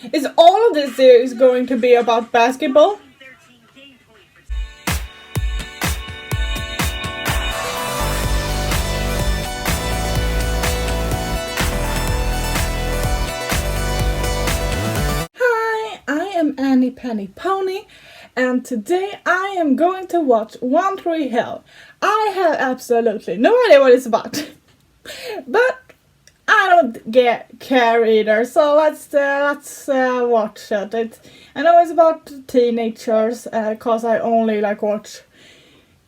Is all of this series going to be about basketball? Hi, I am Annie Penny Pony, and today I am going to watch One Tree Hill. I have absolutely no idea what it's about, but I don't care either. So let's watch it. I know it's about teenagers, cause I only watch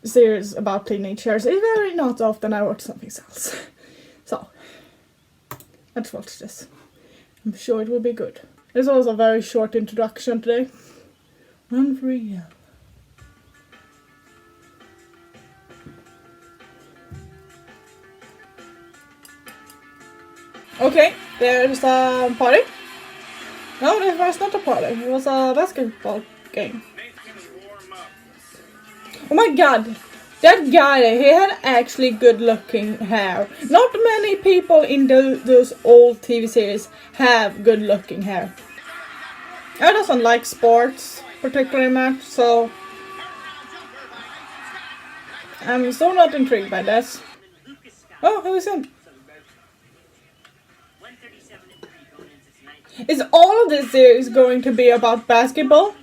series about teenagers. It's very not often I watch something else. So let's watch this. I'm sure it will be good. There's also a very short introduction today. One Tree Hill. Okay, there's a party. No, it was not a party. It was a basketball game. Oh my god! That guy, he had actually good looking hair. Not many people in those old TV series have good looking hair. I doesn't like sports particularly much, so I'm so not intrigued by this. Oh, who is him? Is all of this series going to be about basketball?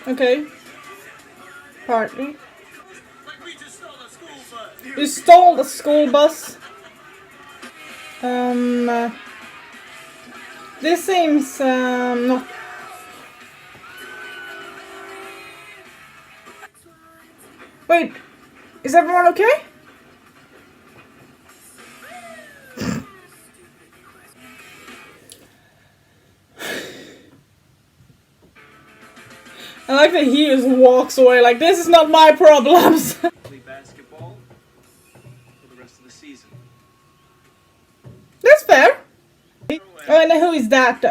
Okay. Partly. You stole the school bus. This seems not. Wait, is everyone okay? I like that he just walks away like, this is not my problems. Basketball for the rest of the season. That's fair. Oh, and who is that?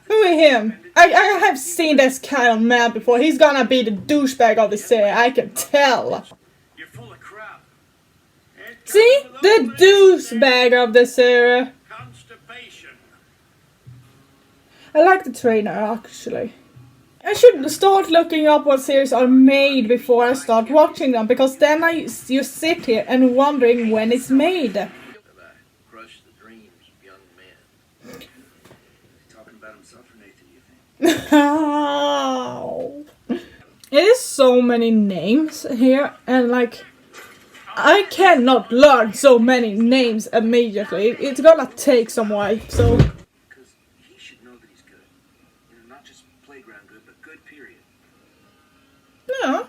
Who is him? I have seen this kind of man before. He's gonna be the douchebag of the series, I can tell. You're full of crap. See? The douchebag of the series. Constipation. I like the trainer, actually. I should start looking up what series are made before I start watching them, because then you sit here and wondering when it's made. Crush the dreams of young men. Talking about himself or Nathan, you think? How? It is so many names here, and I cannot learn so many names immediately. It's gonna take some while, so. Because he should know that he's good. You know, not just playground good, but good, period. Yeah.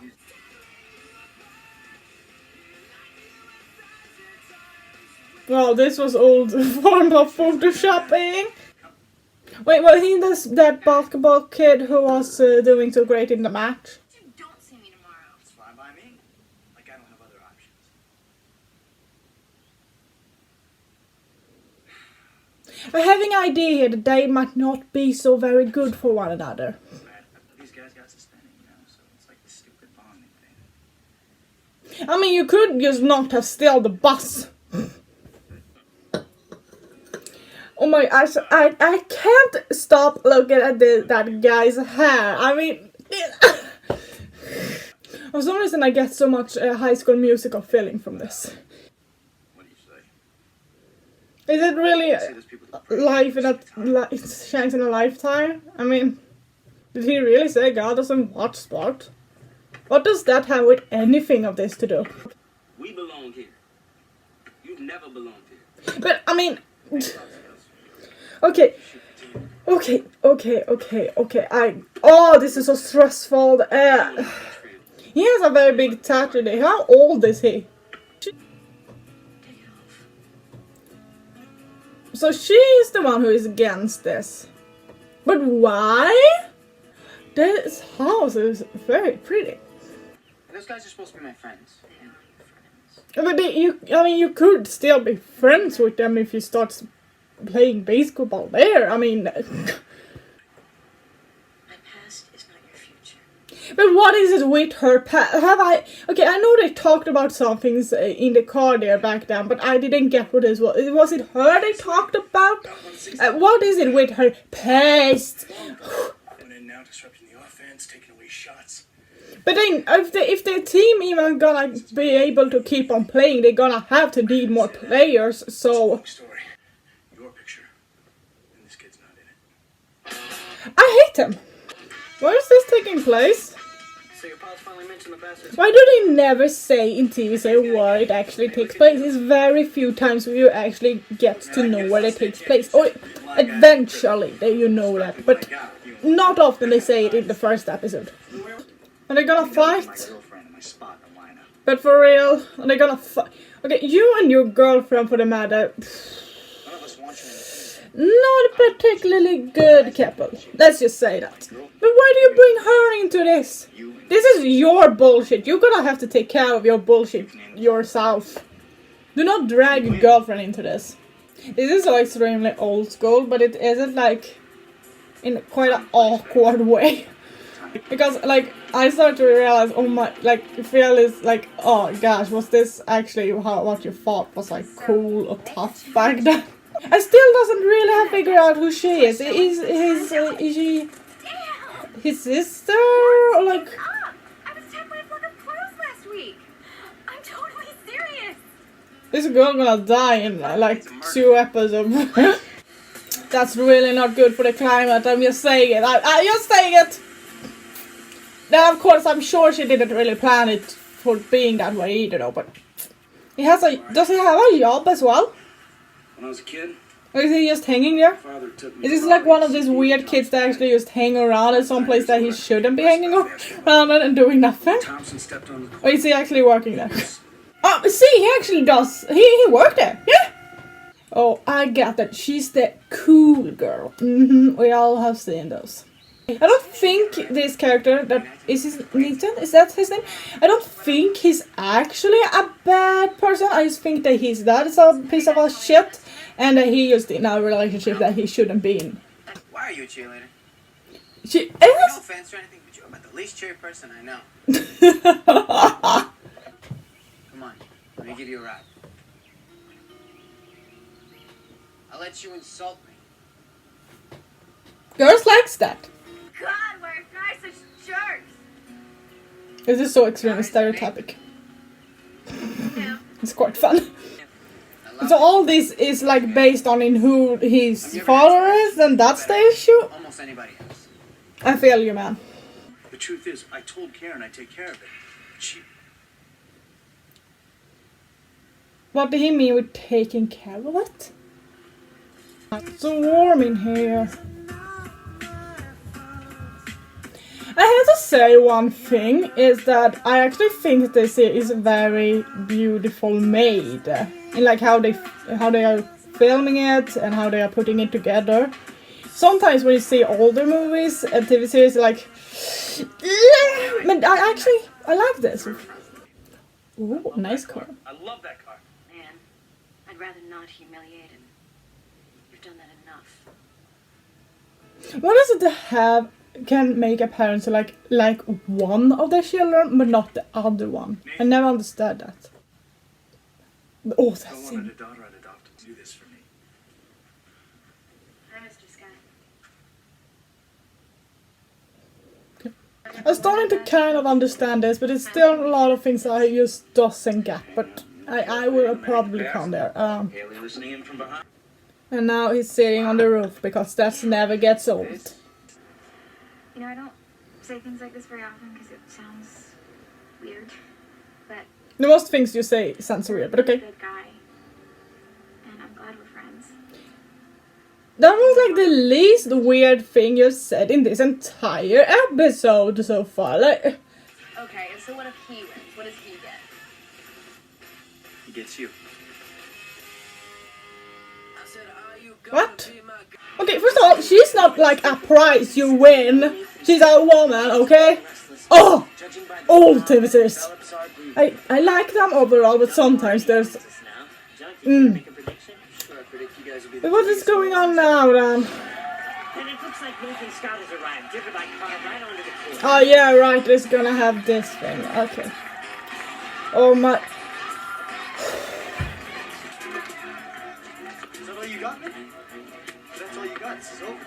Well, this was old form of photoshopping. Wait, well, he does that basketball kid who was doing so great in the match. Don't see me tomorrow. It's fine by me. Like I don't have other options. I have an idea here that they might not be so very good for one another. These guys got suspended, you know, so it's like the stupid bonding thing. I mean, you could just not have stolen the bus. Oh my gosh, I can't stop looking at that guy's hair. I mean, for some reason I get so much High School Musical feeling from this. What do you say? Is it really See those people that pray life in a chance in a lifetime? I mean, did he really say God doesn't watch sport? What does that have with anything of this to do? We belong here. You've never belonged here. But I mean, okay. Oh, this is so stressful. He has a very big tattoo there. How old is he? So she's the one who is against this. But why? This house is very pretty. Those guys are supposed to be my friends. But you could still be friends with them if you start playing basketball there. I mean, My past is not your future. but what is it with her past? Okay, I know they talked about some things in the car there back then, but I didn't get what this was. Was it her they talked about? What is it with her past? Went in now, disrupting the offense, taking away shots. But then, if the team even gonna be able to keep on playing, they're gonna have to need more players. So Long story. Your picture. And this kid's not in it. I hate them. Where is this taking place? So your pals finally mentioned the bastard. Why do they never say in TV where it actually takes place? It's very few times where you actually get to know where it takes place. Or eventually, you know that, but not often they say it in the first episode. Are they gonna fight? But for real, are they gonna fight? Okay, you and your girlfriend, for the matter, not a particularly good couple. Let's just say that. But why do you bring her into this? This is your bullshit. You're gonna have to take care of your bullshit yourself. Do not drag your girlfriend into this. This is so extremely old school, but it isn't like in quite an awkward way. Because like I started to realize, oh my, like Phil is like, oh gosh, was this actually what you thought was like cool or tough back then? I still doesn't really have figured out who she is. Is she his sister or like? I was attacked by a flock of crows last week. I'm totally serious. This girl gonna die in like 2 episodes. That's really not good for the climate. I'm just saying it. I'm just saying it. Then of course I'm sure she didn't really plan it for being that way either though, but does he have a job as well? When I was a kid, Or is he just hanging there? father took me. Is this like one of these weird kids that actually just hang around at some place that he shouldn't be hanging around and doing nothing? Thompson stepped on the Or is he actually working there? Oh, see, he actually does. He worked there, yeah. Oh, I got that. She's the cool girl. We all have seen those. I don't think this character, that is his Nathan, is that his name? I don't think he's actually a bad person. I just think that his dad is a piece of a shit, and that he just in a relationship that he shouldn't be in. Why are you a cheerleader? She No is. offense or anything, but you're about the least cheery person I know. Come on, let me give you a ride. I'll let you insult me. Girls likes that. God, why are guys such jerks? This is so extremely stereotypic. Yeah. It's quite fun. I love So it. all this is like based on in who his father is, and that's the issue. Almost anybody else. I feel you, man. The truth is, I told Karen I'd take care of it. She. What did he mean with taking care of it? It's so warm in here. I have to say one thing is that I actually think this is very beautiful made. In like how they are filming it and how they are putting it together. Sometimes when you see older movies and TV series, like, but I like this. Ooh, nice car. I love that car. Man, I'd rather not humiliate him. You've done that enough. What is it to have can make a parent like one of their children but not the other one? I never understood that. Oh, I that wanted scene. a daughter I'd adopt to do this for me. Hi, Mr. Sky. I'm starting to kind of understand this, but it's still a lot of things I just doesn't get. But I will probably come there. Haley listening in from behind. And now he's sitting on the roof because that never gets old. You know, I don't say things like this very often because it sounds weird, but The most things you say sounds weird, but you're a okay. good guy, and I'm glad we're friends. That was like the least weird thing you said in this entire episode so far. Like, Okay, so what if he wins? What does he get? He gets you. what? Okay, first of all, she's not like a prize you win. She's a woman, okay? Oh! Judging by Old TV series. develops our breed. I like them overall, but sometimes there's... John, can you make a prediction? Sure, I predict you guys will be the What is going on now then? And it looks like Nathan Scott has arrived, driven by car right onto the court. Oh yeah, right, it's gonna have this thing. Okay. Oh my... Is that all you got, man? If that's all you got, this is over.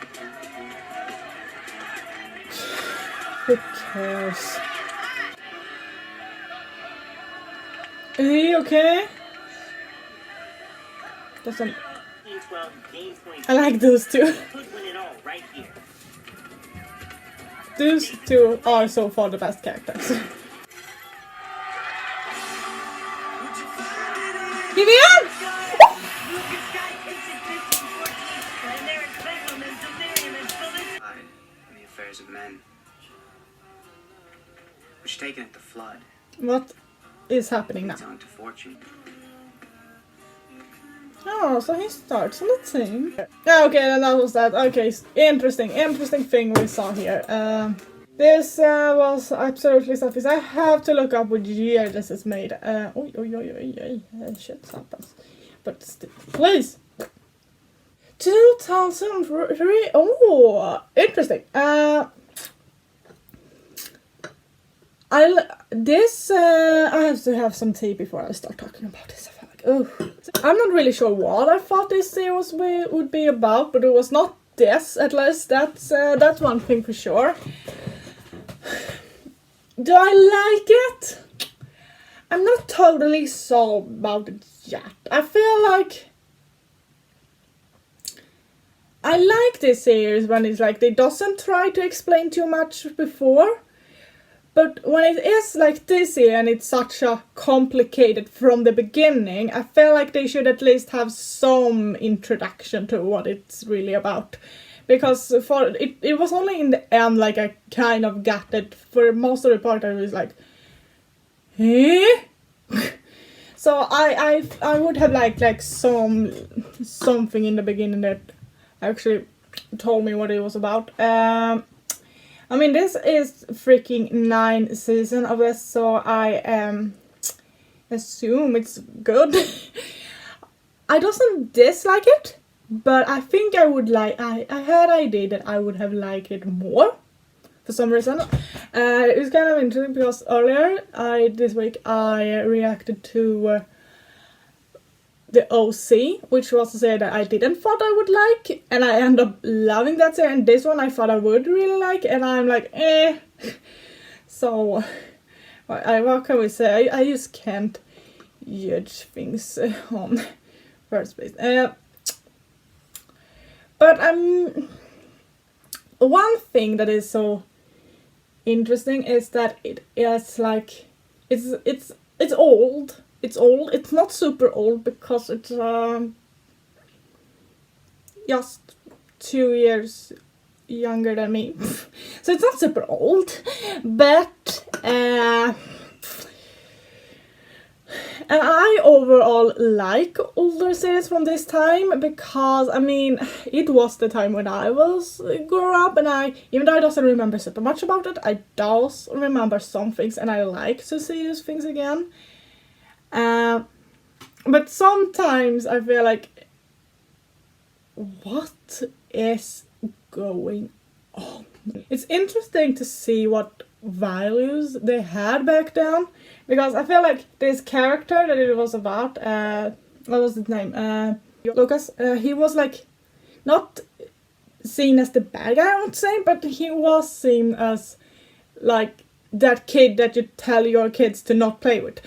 Who cares? Is he okay? Doesn't... Means, well, game point. I like those two. Could win it all right here. Those two are so far the best characters. Vivian! Lucas Sky takes it 15-14, and Eric Beckham and Delirium and Phyllis. In the affairs of men, which taken at the flood, What is happening now? leads on to fortune. Oh, so he starts on the team. Yeah, okay, then that was that. Okay, interesting thing we saw here. This was absolutely something. I have to look up which year this is made. Shit happens. But still, please. 2003. Oh, interesting. I have to have some tea before I start talking about this. I feel like, oh, I'm not really sure what I thought this series would be about, but it was not this. At least that's one thing for sure. Do I like it? I'm not totally sold about it yet. I feel like I like this series when it's like they doesn't try to explain too much before. But when it is like this here and it's such a complicated from the beginning, I feel like they should at least have some introduction to what it's really about. Because for it was only in the end like I kind of got it. For most of the part I was like, eh? So I would have liked something in the beginning that actually told me what it was about. I mean, this is freaking 9 seasons of this, so I assume it's good. I doesn't dislike it, but I think I would like. I had an idea that I would have liked it more, for some reason. It was kind of interesting because earlier this week I reacted to the OC, which was a series that I didn't thought I would like, and I end up loving that series. And this one I thought I would really like, and I'm like, eh. So, what can we say? I just can't judge things on first place. But one thing that is so interesting is that it is like it's old. It's old. It's not super old because it's just 2 years younger than me. So it's not super old, but and I overall like older series from this time because I mean it was the time when I was grew up, and even though I don't remember super much about it, I does remember some things, and I like to see these things again. But sometimes I feel like, what is going on? It's interesting to see what values they had back then, because I feel like this character that it was about, what was his name? Lucas, he was like, not seen as the bad guy, I would say, but he was seen as like that kid that you tell your kids to not play with.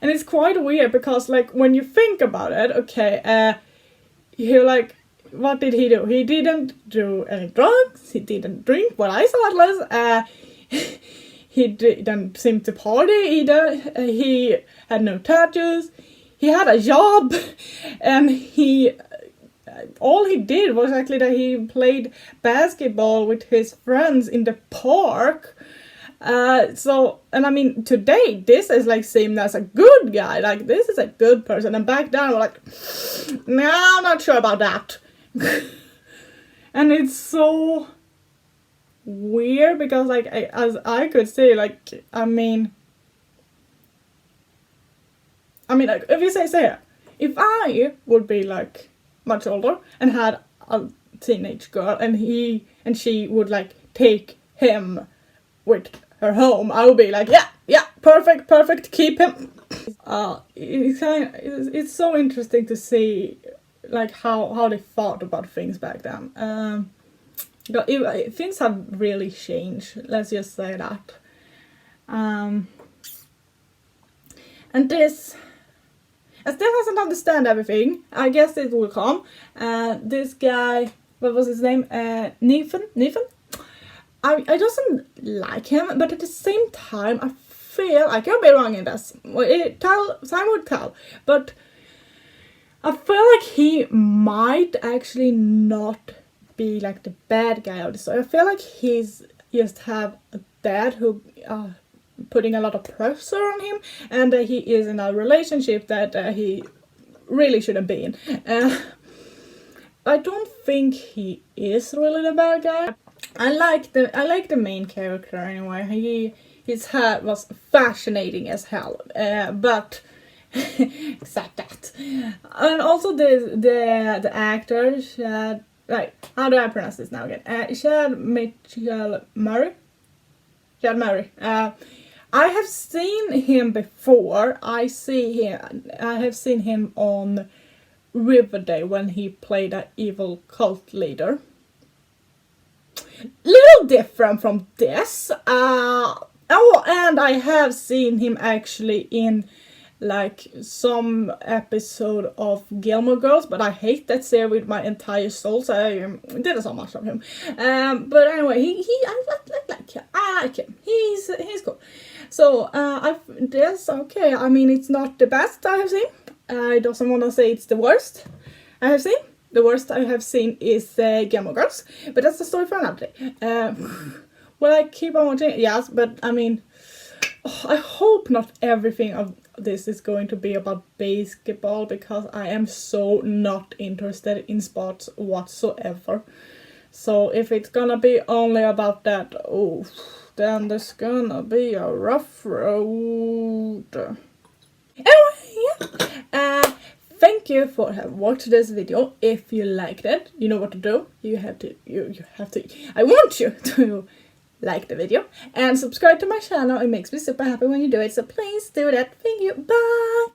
And it's quite weird because, like, when you think about it, okay, he like, what did he do? He didn't do any drugs. He didn't drink. What I saw at least. He didn't seem to party either. He had no tattoos. He had a job, and all he did was actually that he played basketball with his friends in the park. And I mean, today, this is like seen as a good guy, like this is a good person, and back then we're like, no, I'm not sure about that. And it's so weird because like as I could say, like I mean like, if you say if I would be like much older and had a teenage girl and she would like take him with her home, I would be like, yeah, perfect, keep him. It's so interesting to see like how they thought about things back then. Things have really changed, let's just say that. And this, I still doesn't understand everything. I guess it will come. This guy, what was his name? Nathan? I doesn't like him, but at the same time, I feel, I could be wrong in this. Time would tell. But I feel like he might actually not be like the bad guy of the story. I feel like he's just have a dad who putting a lot of pressure on him, and he is in a relationship that he really shouldn't be in. I don't think he is really the bad guy. I like the main character anyway. His hair was fascinating as hell, but except that. And also the actor, Chad, right, how do I pronounce this now again? Chad Murray. I have seen him before. I have seen him on Riverdale when he played an evil cult leader. Little different from this. And I have seen him actually in like some episode of Gilmore Girls, but I hate that series with my entire soul, so I didn't so much of him. But anyway, I like him. He's cool. So that's okay. I mean, it's not the best I have seen. I don't want to say it's the worst I have seen. The worst I have seen is Gilmore Girls, but that's the story for another day. Will I keep on watching? Yes, but I mean, I hope not everything of this is going to be about basketball, because I am so not interested in sports whatsoever. So if it's gonna be only about that, then there's gonna be a rough road. Anyway, yeah. Thank you for having watched this video. If you liked it, you know what to do. You have to. I want you to like the video and subscribe to my channel. It makes me super happy when you do it. So please do that. Thank you. Bye.